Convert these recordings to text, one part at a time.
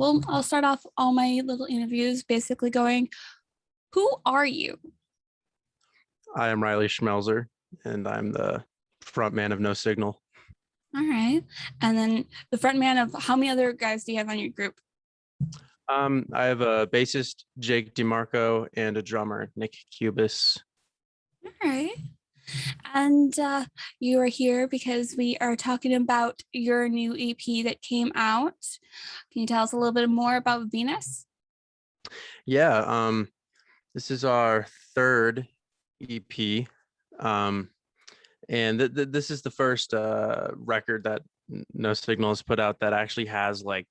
Well, I'll start off all my little interviews basically going, who are you? I am Riley Schmelzer, and I'm the front man of No Signal. All right. And then the front man of how many other guys do you have on your group? I have a bassist, Jake DeMarco, and a drummer, Nick Cubis. All right. And you are here because we are talking about your new EP that came out. Can you tell us a little bit more about Venus? Yeah, this is our third EP, and this is the first record that No Signal has put out that actually has like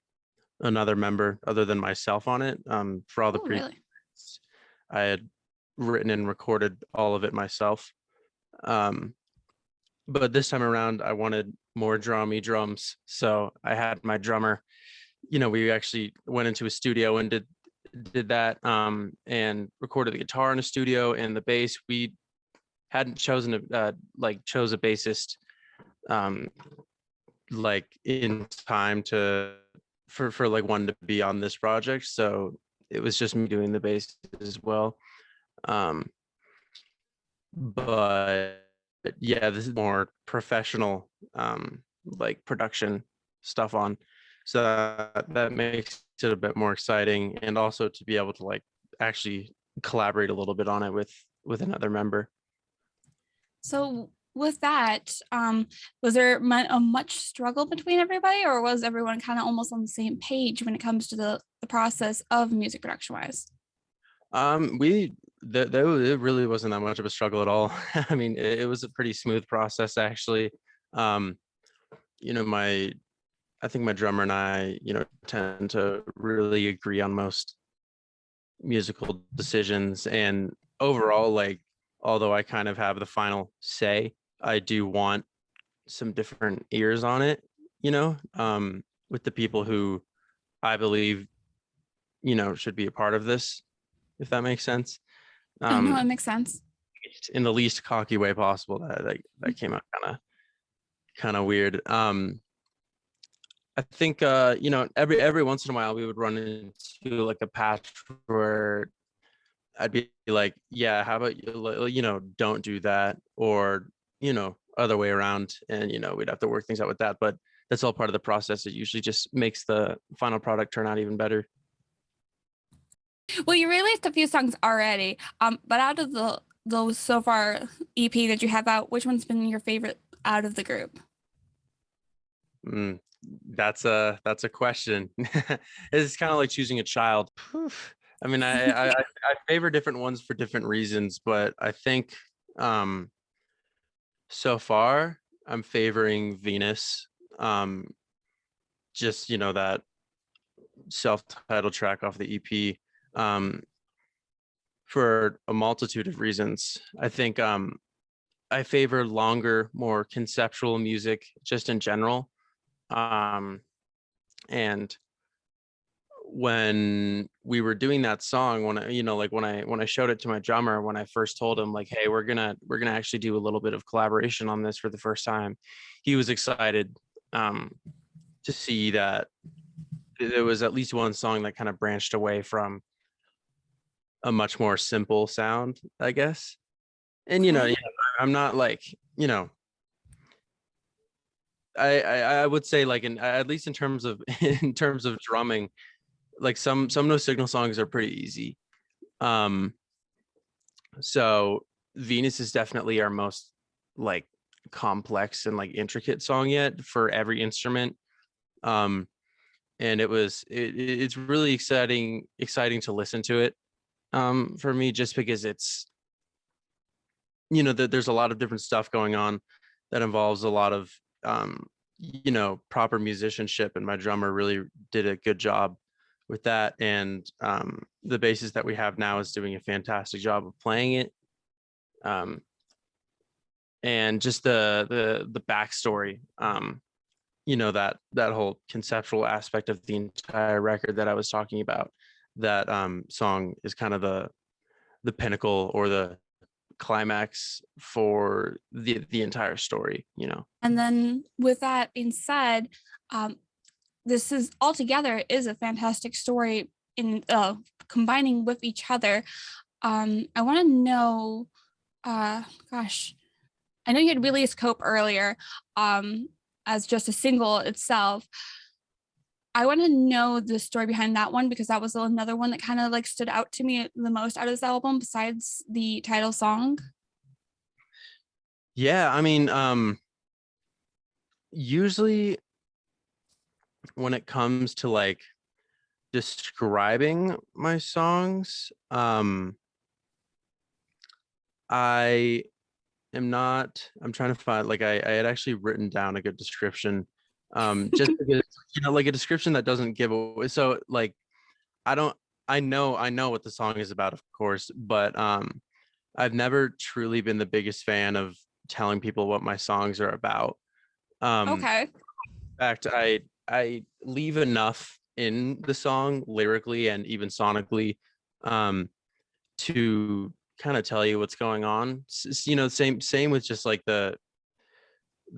another member other than myself on it. For all the Really? I had written and recorded all of it myself. But this time around, I wanted more drums. So I had my drummer, we actually went into a studio and did that and recorded the guitar in a studio and the bass. We hadn't chosen chose a bassist like in time for like one to be on this project. So it was just me doing the bass as well. But yeah, this is more professional like production stuff on, so that makes it a bit more exciting, and also to be able to like actually collaborate a little bit on it with another member. So with that, was there a much struggle between everybody, or was everyone kind of almost on the same page when it comes to the process of music production wise? It really wasn't that much of a struggle at all. I mean, it was a pretty smooth process actually. um I think my drummer and I, tend to really agree on most musical decisions. And overall, like, although I kind of have the final say, I do want some different ears on it, with the people who I believe, should be a part of this, if that makes sense. Oh no, Um, it makes sense. in the least cocky way possible. That came out kind of weird. I think every once in a while we would run into like a patch where I'd be like, yeah, how about don't do that, or other way around, and we'd have to work things out with that. But that's all part of the process. It usually just makes the final product turn out even better. Well, you released a few songs already, but out of those so far EP that you have out, which one's been your favorite out of the group? Mm, that's a question. It's kind of like choosing a child. I mean, I favor different ones for different reasons, but I think so far I'm favoring Venus. Just that self-titled track off the EP, for a multitude of reasons. I think I favor longer, more conceptual music just in general. And when we were doing that song, when when I showed it to my drummer, when I first told him like, hey, we're gonna actually do a little bit of collaboration on this for the first time, he was excited to see that there was at least one song that kind of branched away from a much more simple sound, I guess. And Okay. I'm not like, I would say like at least in terms of in terms of drumming, like some No Signal songs are pretty easy. Um, so Venus is definitely our most like complex and like intricate song yet for every instrument. Um, and it's really exciting to listen to it. For me, just because it's there's a lot of different stuff going on that involves a lot of proper musicianship, and my drummer really did a good job with that. And the bassist that we have now is doing a fantastic job of playing it. And just the backstory, that whole conceptual aspect of the entire record that I was talking about, that song is kind of the pinnacle or the climax for the entire story. And then with that being said, um, this is altogether is a fantastic story in combining with each other. I want to know, gosh, I know you had released Cope earlier as just a single itself. I want to know the story behind that one because that was another one that kind of like stood out to me the most out of this album besides the title song. Yeah, I mean, usually when it comes to like describing my songs, I am not, I'm trying to find like I had actually written down a good description. Just because, like a description that doesn't give away. So like I don't I know what the song is about, of course, but I've never truly been the biggest fan of telling people what my songs are about. Okay. In fact, I leave enough in the song lyrically and even sonically um to kind of tell you what's going on. Same with just like the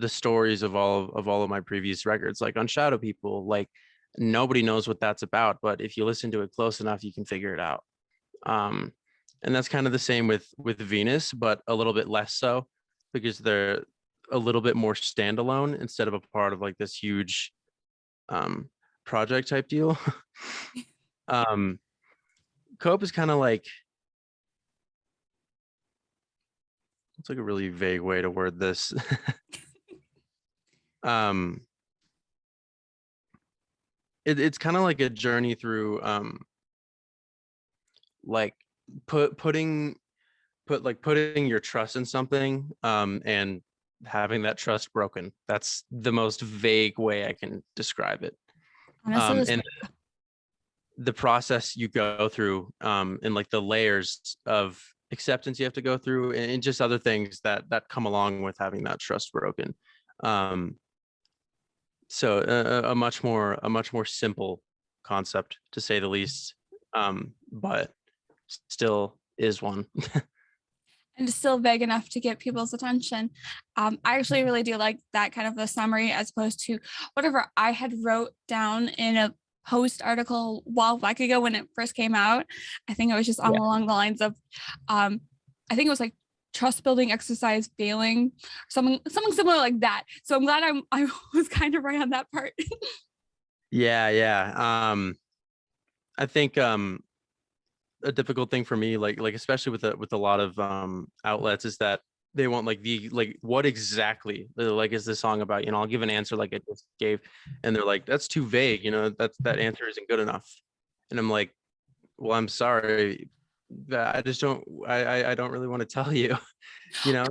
stories of all of my previous records, like on Shadow People. Like nobody knows what that's about, but if you listen to it close enough, you can figure it out. Um, and that's kind of the same with Venus, but a little bit less so because they're a little bit more standalone instead of a part of like this huge um project type deal. um Cope is kind of like, it's like a really vague way to word this. um it's kind of like a journey through like putting putting your trust in something and having that trust broken. That's the most vague way I can describe it. Honestly, this, And the process you go through and like the layers of acceptance you have to go through, and just other things that come along with having that trust broken. um so a much more simple concept, to say the least, but still is one. and it's still vague enough to get people's attention. I actually really do like that kind of a summary as opposed to whatever I had wrote down in a post article a while back ago when it first came out. I think it was just Yeah. along the lines of, I think it was like trust building exercise failing, something similar like that. So I'm glad I was kind of right on that part. Yeah. I think a difficult thing for me, like especially with a lot of outlets, is that they want like the like what exactly like is the song about. I'll give an answer like I just gave, and they're like, that's too vague, that answer isn't good enough. And I'm like, well, I'm sorry, that I just don't I don't really want to tell you. you know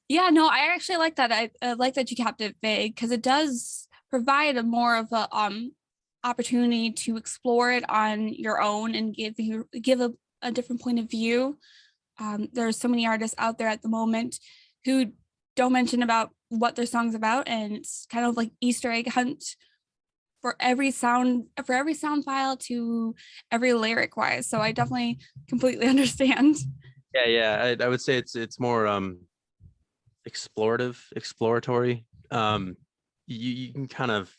Yeah, no, I actually like that. I like that you kept it vague because it does provide a more of a opportunity to explore it on your own and give a different point of view. There's so many artists out there at the moment who don't mention about what their song's about, and it's kind of like Easter egg hunt for every sound file to every lyric wise. So I definitely completely understand. I would say it's more exploratory. You can kind of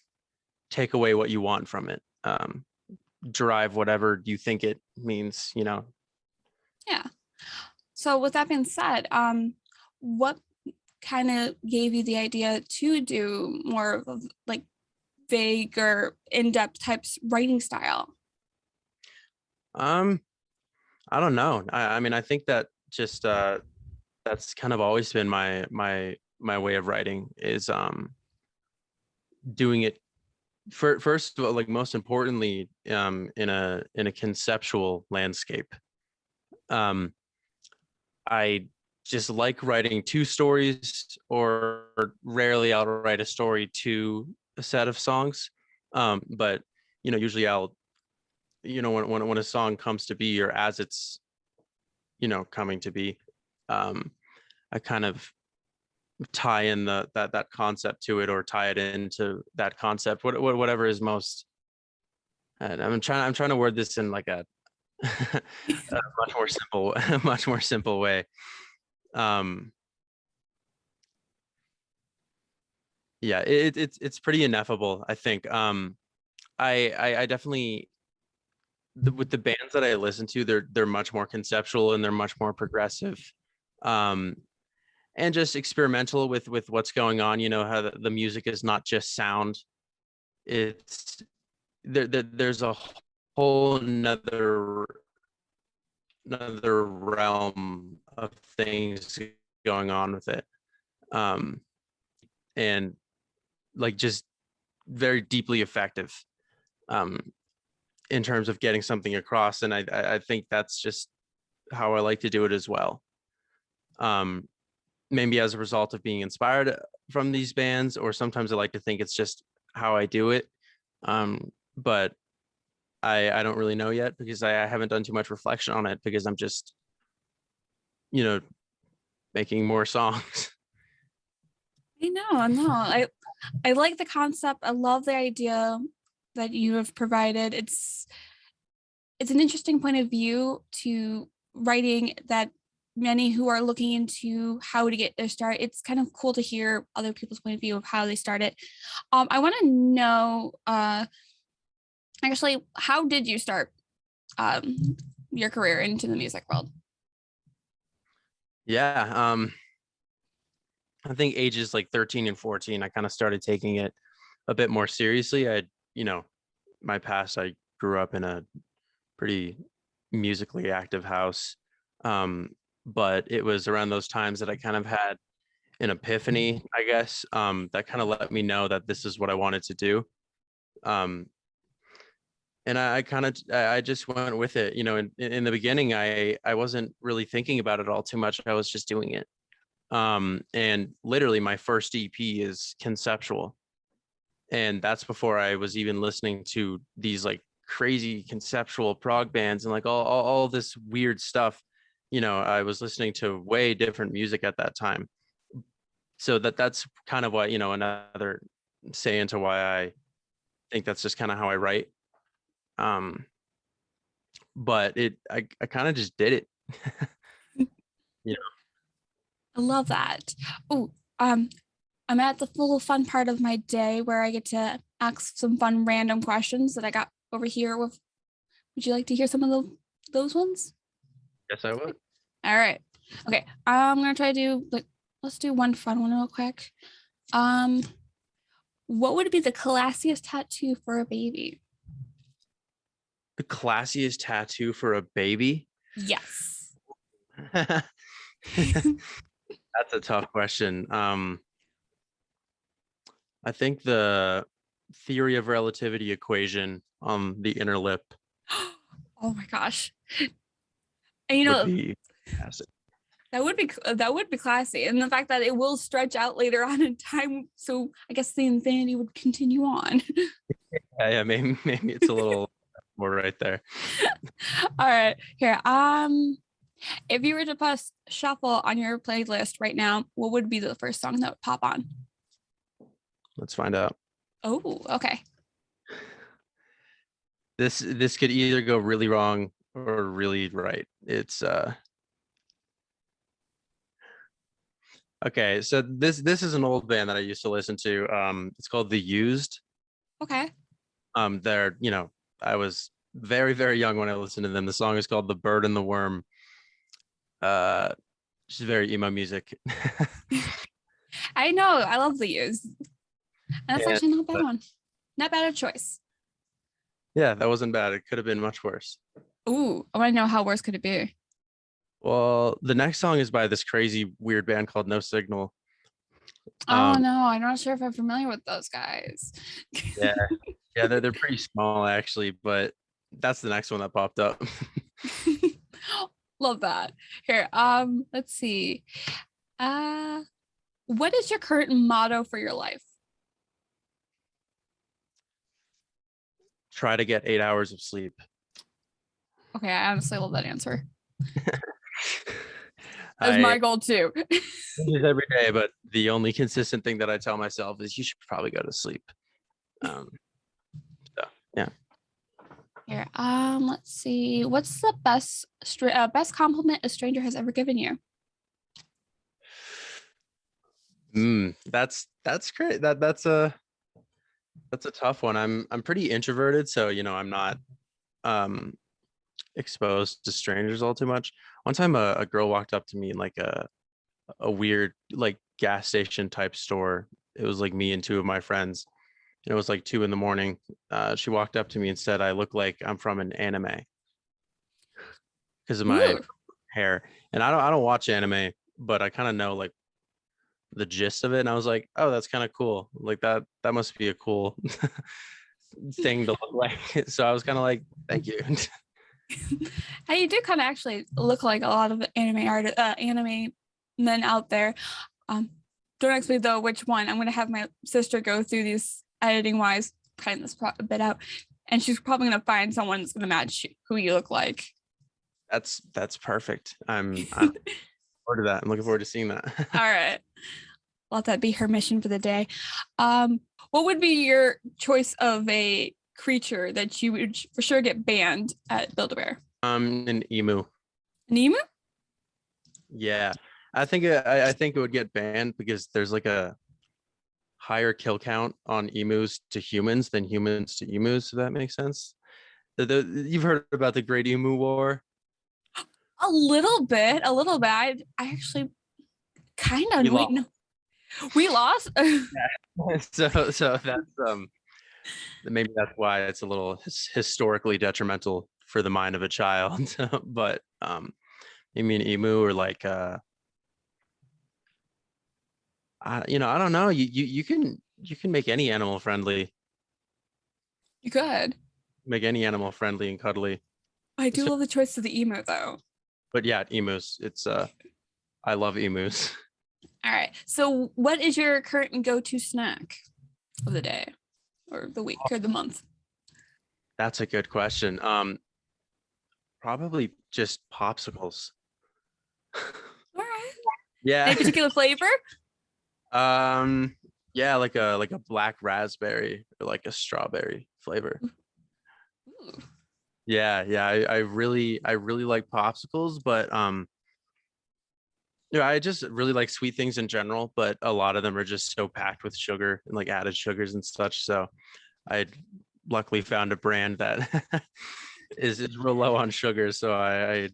take away what you want from it, derive whatever you think it means. Yeah. So with that being said, what kind of gave you the idea to do more of like vague or in-depth types writing style? um I don't know. I mean, I think that just that's kind of always been my way of writing, is doing it first of all, like most importantly, in a conceptual landscape. um I just like writing two stories, or rarely I'll write a story to a set of songs. But usually I'll, when a song comes to be, or as it's coming to be, um I kind of tie in that concept to it, or tie it into that concept, whatever is most. And I'm trying to word this in like a much more simple much more simple way. um yeah, it's pretty ineffable, I think. I definitely with the bands that I listen to, they're much more conceptual and they're much more progressive, um, and just experimental with what's going on. You know how the music is not just sound; it's there's a whole another realm of things going on with it, um, and like just very deeply effective. Um, in terms of getting something across, and I think that's just how I like to do it as well. Um, maybe as a result of being inspired from these bands, or sometimes I like to think it's just how I do it. But I don't really know yet because I haven't done too much reflection on it because I'm just, you know, making more songs. I know. I like the concept. I love the idea that you have provided. It's an interesting point of view to writing that many who are looking into how to get their start. It's kind of cool to hear other people's point of view of how they started. I want to know, actually, how did you start your career into the music world? Yeah. I think ages like 13 and 14, I kind of started taking it a bit more seriously. You know, my past, I grew up in a pretty musically active house. Um, but it was around those times that I kind of had an epiphany, I guess, that kind of let me know that this is what I wanted to do. Um, and I kind of I just went with it. You know, in the beginning, I wasn't really thinking about it all too much. I was just doing it. And literally my first EP is conceptual. And that's before I was even listening to these like crazy conceptual prog bands and like all this weird stuff. You know, I was listening to way different music at that time. So that's kind of what, you know, another say into why I think that's just kind of how I write. Um, but I kind of just did it. You I love that. Oh, I'm at the little fun part of my day where I get to ask some fun random questions that I got over here. Would you like to hear some of those ones? Yes, I would. All right. Okay. I'm gonna try to do like let's do one fun one real quick. Um, what would be the classiest tattoo for a baby? The classiest tattoo for a baby? Yes. That's a tough question. I think the theory of relativity equation on the inner lip Oh my gosh. And you would know, be fantastic. that would be classy. And the fact that it will stretch out later on in time. So I guess the infinity would continue on. Yeah, maybe it's a little more right there. All right. Here. If you were to press shuffle on your playlist right now, what would be the first song that would pop on? Let's find out. Oh, okay. This could either go really wrong or really right. It's okay. So this is an old band that I used to listen to. It's called The Used. Okay. They're, you know, I was very young when I listened to them. The song is called The Bird and the Worm. Uh, which is very emo music. I know. I love the use. And that's And actually not a bad one. Not bad a choice. yeah, that wasn't bad. It could have been much worse. Ooh, I want to know how worse could it be? Well, the next song is by this crazy weird band called No Signal. Oh Um, no, I'm not sure if I'm familiar with those guys. yeah, yeah, they're pretty small actually, but that's the next one that popped up. Love that. Here, let's see. Uh, what is your current motto for your life? Try to get 8 hours of sleep. Okay, I honestly love that answer. That's I my goal too. do this every day, but the only consistent thing that I tell myself is you should probably go to sleep. Um, so yeah. Here, let's see. What's the best compliment a stranger has ever given you? That's great. That's That's a tough one. I'm pretty introverted, so I'm not um exposed to strangers all too much. One time a girl walked up to me in like a weird like gas station type store. It was like me and two of my friends. And it was like 2 in the morning. She walked up to me and said I look like I'm from an anime because of my Ooh. hair. And I don't watch anime, but I kind of know like the gist of it. And I was like, oh, that's kind of cool. Like that must be a cool thing to look like. So I was kind of like, thank you. Hey, you do kind of actually look like a lot of anime men out there. Don't ask me though which one. I'm gonna have my sister go through these editing wise, cutting this a bit out, and she's probably gonna find someone that's gonna match who you look like. That's perfect. I'm forward to that. I'm looking forward to seeing that. All right, let that be her mission for the day. What would be your choice of a creature that you would for sure get banned at Build-A-Bear? An emu. An emu? Yeah, I think it would get banned because there's like a higher kill count on emus to humans than humans to emus. If that makes sense. You've heard about the Great Emu War. A little bit, a little bit. I actually kind of We wait. lost. No, we lost. So that's maybe that's why it's a little historically detrimental for the mind of a child. But you mean emu or like I don't know. You can make any animal friendly. You could. Make any animal friendly and cuddly. I do So, love the choice of the emu though. but yeah, emus. It's I love emus. All right. So, what is your current go-to snack of the day, or the week, or the month? That's a good question. Probably just popsicles. All right. Yeah. Any particular flavor? Yeah, like a black raspberry or like a strawberry flavor. Ooh. Yeah. I really like popsicles, but I just really like sweet things in general, but a lot of them are just so packed with sugar and like added sugars and such. So I luckily found a brand that is real low on sugar. So I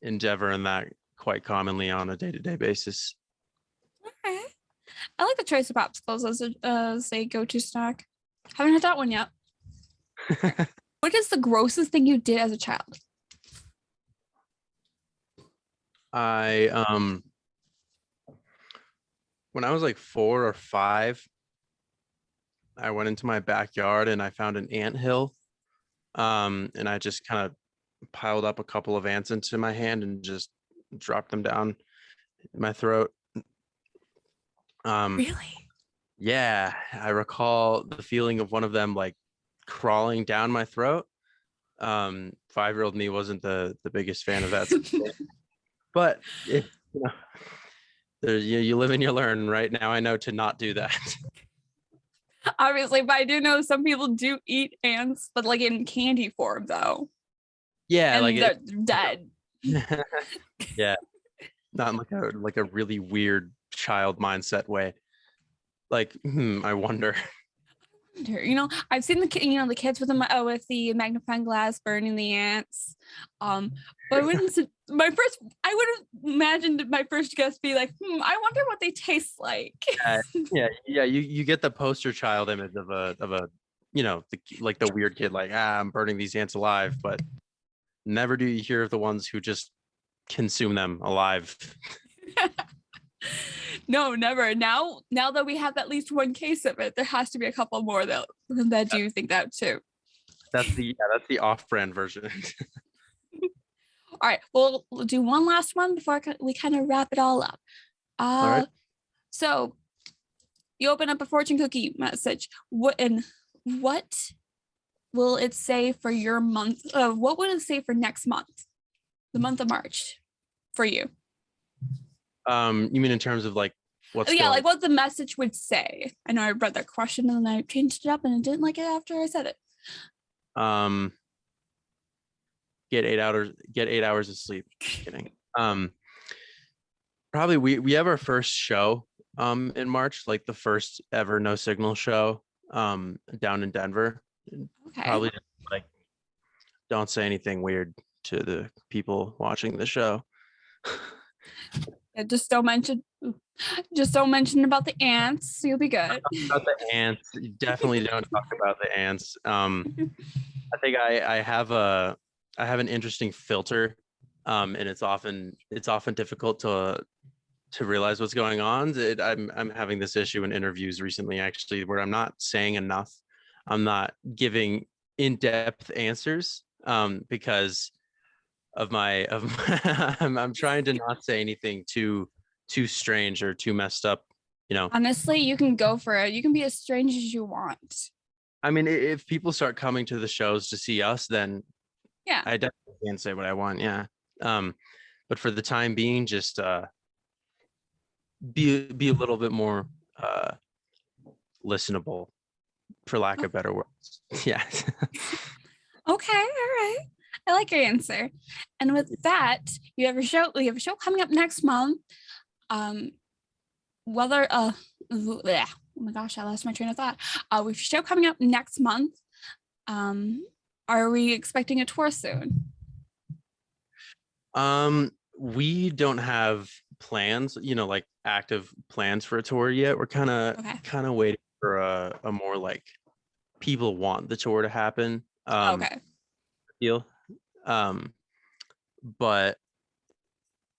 endeavor in that quite commonly on a day-to-day basis. All right. I like the choice of popsicles as a go-to snack. Haven't had that one yet. What is the grossest thing you did as a child? I when I was like 4 or 5, I went into my backyard and I found an ant hill. And I just kind of piled up a couple of ants into my hand and just dropped them down my throat. Um, Really? yeah, I recall the feeling of one of them like crawling down my throat. 5-year-old me wasn't the biggest fan of that, but you live and you learn. Right now, I know to not do that. Obviously, but I do know some people do eat ants, but like in candy form though, Yeah, like and they're dead. yeah, not in like a really weird child mindset way. Like, I wonder. I've seen the kids with the magnifying glass burning the ants. But I would have imagined my first guess be like, I wonder what they taste like. Yeah. You get the poster child image of a like the weird kid, like I'm burning these ants alive, but never do you hear of the ones who just consume them alive. No, never. Now that we have at least one case of it, there has to be a couple more that do think that too. That's the off-brand version. All right, we'll do one last one before we kind of wrap it all up. All right. So you open up a fortune cookie message. What will it say for your month? What would it say for next month, the month of March, for you? You mean in terms of like what's like what the message would say? I know I read that question and then I changed it up and I didn't like it after I said it. Get 8 hours of sleep. Kidding. Probably we have our first show in March, like the first ever No Signal show. down in Denver. Okay. Probably just, like, don't say anything weird to the people watching the show. Yeah, just don't mention about the ants. You'll be good. About the ants, definitely don't talk about the ants. I think I have an interesting filter, and it's often difficult to realize what's going on. I'm having this issue in interviews recently, actually, where I'm not saying enough. I'm not giving in-depth answers, because I'm trying to not say anything too strange or too messed up. Honestly, you can go for it. You can be as strange as you want. I mean, if people start coming to the shows to see us, then Yeah. I definitely can say what I want. Yeah. But for the time being, just be a little bit more listenable, for lack of better words. Yeah. Okay, all right. I like your answer. And with that, you have a show. We have a show coming up next month. Whether bleh. Oh my gosh, I lost my train of thought. We have a show coming up next month. Are we expecting a tour soon? We don't have plans, like active plans for a tour yet. We're kind Okay. of waiting for a more like people want the tour to happen Okay. deal. But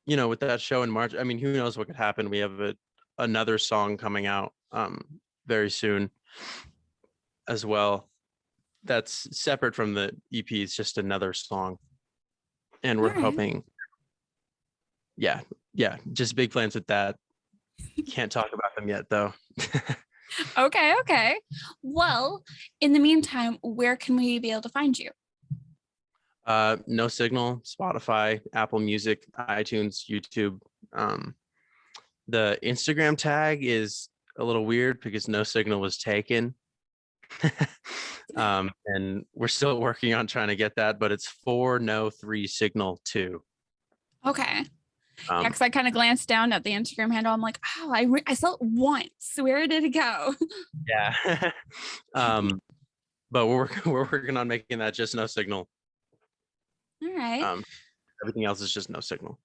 with that show in March, I mean, who knows what could happen? We have another song coming out very soon as well. That's separate from the EP. It's just another song, and All we're right. hoping, yeah, just big plans with that. Can't talk about them yet, though. Okay. Okay. Well, in the meantime, where can we be able to find you? No Signal, Spotify, Apple Music, iTunes, YouTube. The Instagram tag is a little weird because No Signal was taken. And we're still working on trying to get that, but it's 4No3 Signal 2. Okay. Yeah, Um, because I kind of glanced down at the Instagram handle. I'm like, oh, I saw it once. Where did it go? yeah. But we're working on making that just No Signal. All right. Everything else is just No Signal.